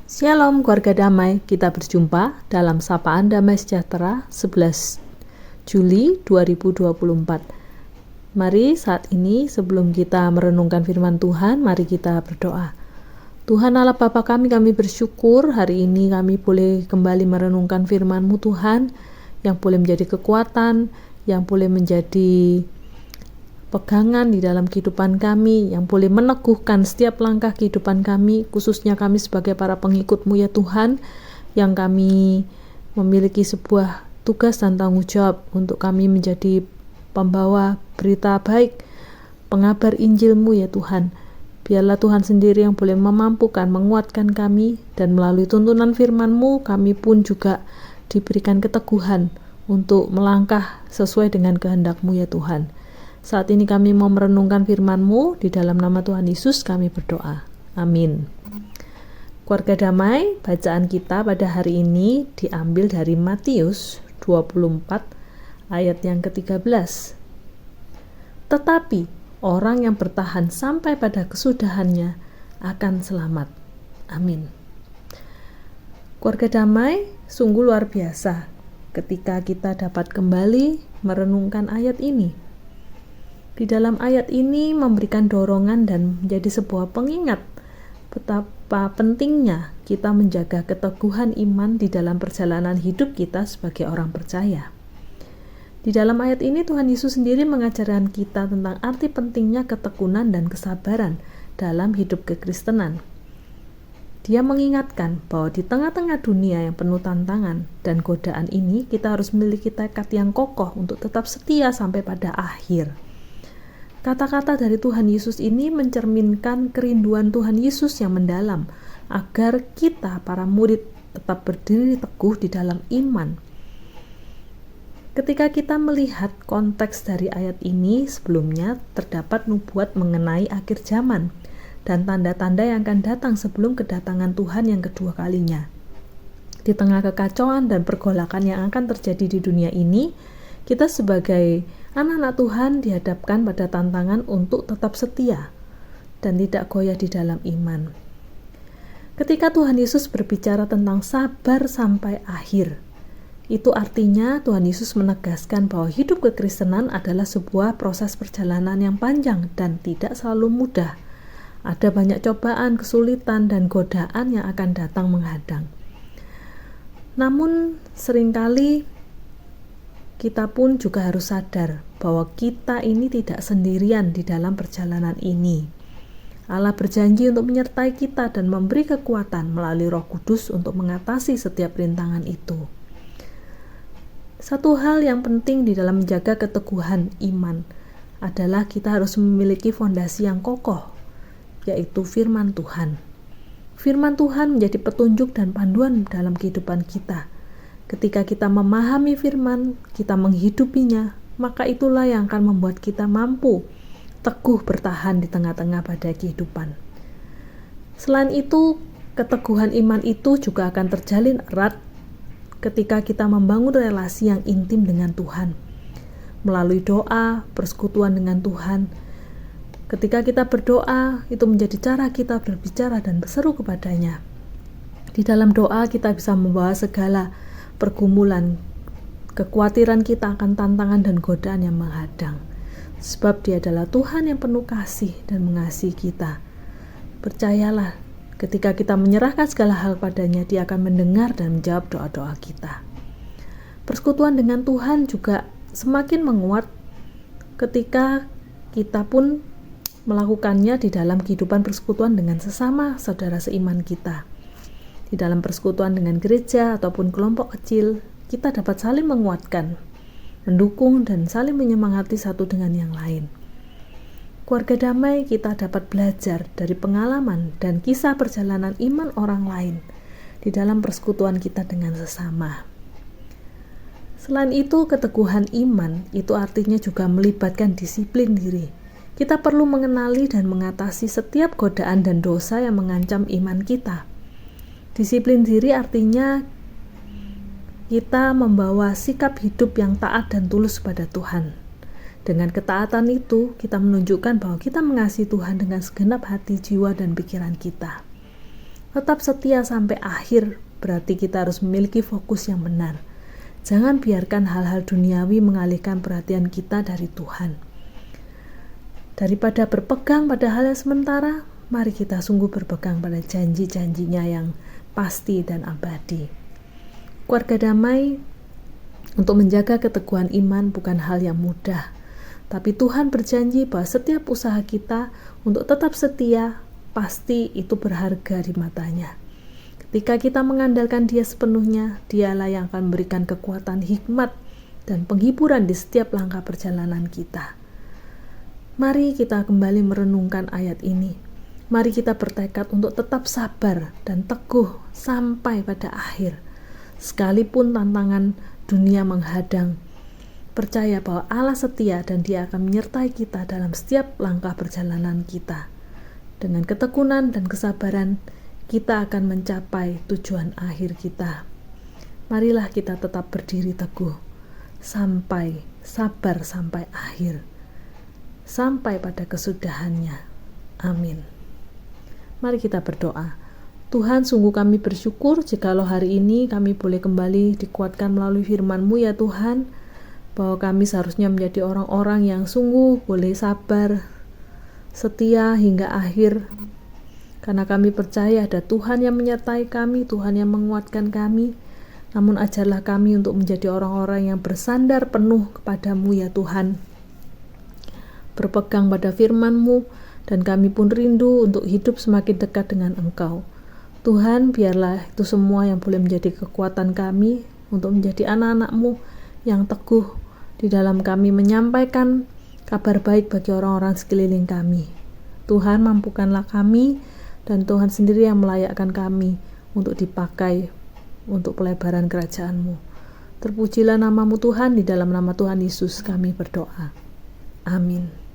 Shalom keluarga damai, kita berjumpa dalam Sapaan Damai Sejahtera 11 Juli 2024. Mari saat ini sebelum kita merenungkan firman Tuhan, mari kita berdoa. Tuhan Allah Bapa kami bersyukur hari ini kami boleh kembali merenungkan firman-Mu Tuhan, yang boleh menjadi kekuatan, yang boleh menjadi pegangan di dalam kehidupan kami, yang boleh meneguhkan setiap langkah kehidupan kami, khususnya kami sebagai para pengikut-Mu ya Tuhan, yang kami memiliki sebuah tugas dan tanggung jawab untuk kami menjadi pembawa berita baik, pengabar Injil-Mu ya Tuhan. Biarlah Tuhan sendiri yang boleh memampukan, menguatkan kami, dan melalui tuntunan firman-Mu kami pun juga diberikan keteguhan untuk melangkah sesuai dengan kehendak-Mu ya Tuhan. Saat ini kami mau merenungkan firman-Mu, di dalam nama Tuhan Yesus kami berdoa. Amin. Keluarga damai, bacaan kita pada hari ini diambil dari Matius 24 ayat yang ke-13. Tetapi orang yang bertahan sampai pada kesudahannya akan selamat. Amin. Keluarga damai, sungguh luar biasa ketika kita dapat kembali merenungkan ayat ini. Di dalam ayat ini memberikan dorongan dan menjadi sebuah pengingat betapa pentingnya kita menjaga keteguhan iman di dalam perjalanan hidup kita sebagai orang percaya. Di dalam ayat ini Tuhan Yesus sendiri mengajarkan kita tentang arti pentingnya ketekunan dan kesabaran dalam hidup kekristenan. Dia mengingatkan bahwa di tengah-tengah dunia yang penuh tantangan dan godaan ini, kita harus memiliki tekad yang kokoh untuk tetap setia sampai pada akhir. Kata-kata dari Tuhan Yesus ini mencerminkan kerinduan Tuhan Yesus yang mendalam agar kita para murid tetap berdiri teguh di dalam iman. Ketika kita melihat konteks dari ayat ini, sebelumnya terdapat nubuat mengenai akhir zaman dan tanda-tanda yang akan datang sebelum kedatangan Tuhan yang kedua kalinya. Di tengah kekacauan dan pergolakan yang akan terjadi di dunia ini, kita sebagai anak-anak Tuhan dihadapkan pada tantangan untuk tetap setia dan tidak goyah di dalam iman. Ketika Tuhan Yesus berbicara tentang sabar sampai akhir, itu artinya Tuhan Yesus menegaskan bahwa hidup kekristenan adalah sebuah proses perjalanan yang panjang dan tidak selalu mudah. Ada banyak cobaan, kesulitan, dan godaan yang akan datang menghadang. Namun seringkali kita pun juga harus sadar bahwa kita ini tidak sendirian di dalam perjalanan ini. Allah berjanji untuk menyertai kita dan memberi kekuatan melalui Roh Kudus untuk mengatasi setiap rintangan itu. Satu hal yang penting di dalam menjaga keteguhan iman adalah kita harus memiliki fondasi yang kokoh, yaitu firman Tuhan. Firman Tuhan menjadi petunjuk dan panduan dalam kehidupan kita. Ketika kita memahami firman, kita menghidupinya, maka itulah yang akan membuat kita mampu teguh bertahan di tengah-tengah badai kehidupan. Selain itu, keteguhan iman itu juga akan terjalin erat ketika kita membangun relasi yang intim dengan Tuhan. Melalui doa, persekutuan dengan Tuhan. Ketika kita berdoa, itu menjadi cara kita berbicara dan berseru kepadanya. Di dalam doa kita bisa membawa segala pergumulan, kekhawatiran kita akan tantangan dan godaan yang menghadang. Sebab Dia adalah Tuhan yang penuh kasih dan mengasihi kita. Percayalah, ketika kita menyerahkan segala hal padanya, Dia akan mendengar dan menjawab doa-doa kita. Persekutuan dengan Tuhan juga semakin menguat ketika kita pun melakukannya di dalam kehidupan persekutuan dengan sesama saudara seiman kita. Di dalam persekutuan dengan gereja ataupun kelompok kecil, kita dapat saling menguatkan, mendukung, dan saling menyemangati satu dengan yang lain. Keluarga damai, kita dapat belajar dari pengalaman dan kisah perjalanan iman orang lain di dalam persekutuan kita dengan sesama. Selain itu, keteguhan iman itu artinya juga melibatkan disiplin diri. Kita perlu mengenali dan mengatasi setiap godaan dan dosa yang mengancam iman kita. Disiplin diri artinya kita membawa sikap hidup yang taat dan tulus pada Tuhan. Dengan ketaatan itu, kita menunjukkan bahwa kita mengasihi Tuhan dengan segenap hati, jiwa, dan pikiran kita. Tetap setia sampai akhir berarti kita harus memiliki fokus yang benar. Jangan biarkan hal-hal duniawi mengalihkan perhatian kita dari Tuhan. Daripada berpegang pada hal yang sementara, mari kita sungguh berpegang pada janji-janjinya yang pasti dan abadi. Keluarga damai, untuk menjaga keteguhan iman bukan hal yang mudah. Tapi Tuhan berjanji bahwa setiap usaha kita untuk tetap setia, pasti itu berharga di matanya. Ketika kita mengandalkan Dia sepenuhnya, Dialah yang akan memberikan kekuatan, hikmat, dan penghiburan di setiap langkah perjalanan kita. Mari kita kembali merenungkan ayat ini. Mari kita bertekad untuk tetap sabar dan teguh sampai pada akhir. Sekalipun tantangan dunia menghadang, percaya bahwa Allah setia dan Dia akan menyertai kita dalam setiap langkah perjalanan kita. Dengan ketekunan dan kesabaran, kita akan mencapai tujuan akhir kita. Marilah kita tetap berdiri teguh, sabar sampai akhir, sampai pada kesudahannya. Amin. Mari kita berdoa. Tuhan, sungguh kami bersyukur jikalau hari ini kami boleh kembali dikuatkan melalui firman-Mu ya Tuhan, bahwa kami seharusnya menjadi orang-orang yang sungguh boleh sabar, setia hingga akhir, karena kami percaya ada Tuhan yang menyertai kami, Tuhan yang menguatkan kami. Namun ajarlah kami untuk menjadi orang-orang yang bersandar penuh kepadamu ya Tuhan, berpegang pada firman-Mu, dan kami pun rindu untuk hidup semakin dekat dengan Engkau. Tuhan, biarlah itu semua yang boleh menjadi kekuatan kami untuk menjadi anak-anak-Mu yang teguh di dalam kami menyampaikan kabar baik bagi orang-orang sekeliling kami. Tuhan, mampukanlah kami, dan Tuhan sendiri yang melayakkan kami untuk dipakai untuk pelebaran kerajaan-Mu. Terpujilah nama-Mu Tuhan, di dalam nama Tuhan Yesus kami berdoa. Amin.